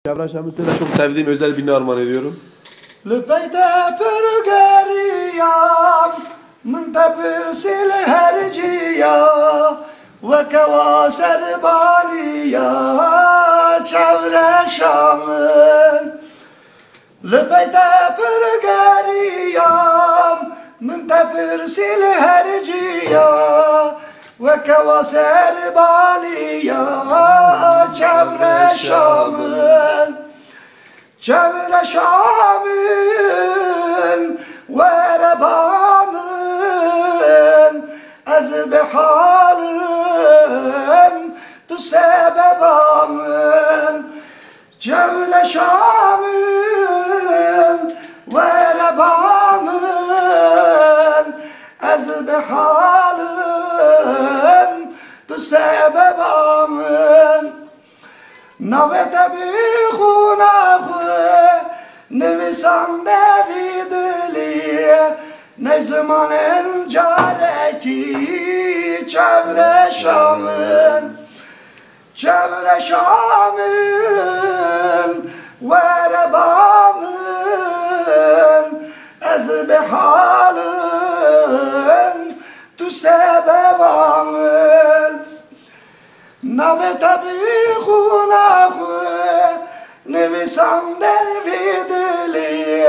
Cevra Şam'ın çok sevdiğim özel birini armağan ediyorum. Lüpeyde pürgeriyam Müntebir sil herciya Ve kevaser baliya Çevre Şam'ın Lüpeyde pürgeriyam Müntebir sil herciya Ve kevaser baliya Çevre Şam'ın Çevre Şam'ın ve rebamın Ez bihalım tu sebebamın Çevre Şam'ın ve rebamın Ez bihalım tu sebebamın Navete bi khunakhu Nivisan devidli Ne zamanın careki Çevre Şam'ın Çevre Şam'ın Ve rebamın Ez bihalım Tu sebebamın Navete bi khunakhu Nivisan dervidli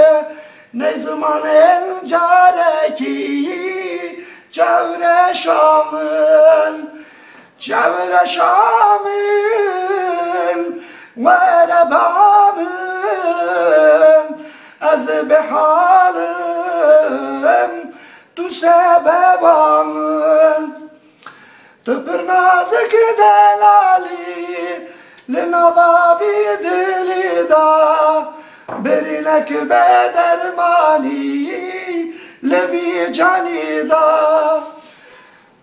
Ne zamanın careki Çevre Şam'ın Çevre Şam'ın Ve rebamın Ez bihalım Tu sebebamın Tıpır nazik delali Linavavi dilida Berinek bedermani Levi canida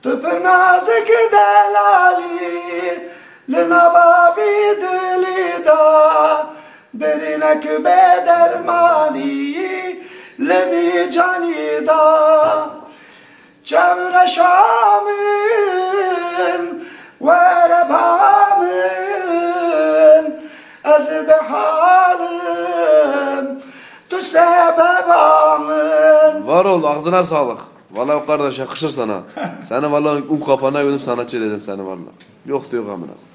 Tıpır nazik delali Linavavi dilida Berinek bedermani Levi canida Çevre Şam'ın ve rebamın Ez bihalım tu sebebamın. Var ol, ağzına sağlık. Vallahi kardeş yakışır sana. Seni vallahi kapağına gördüm, sanatçı dedim seni vallahi. Yok diyor kamera.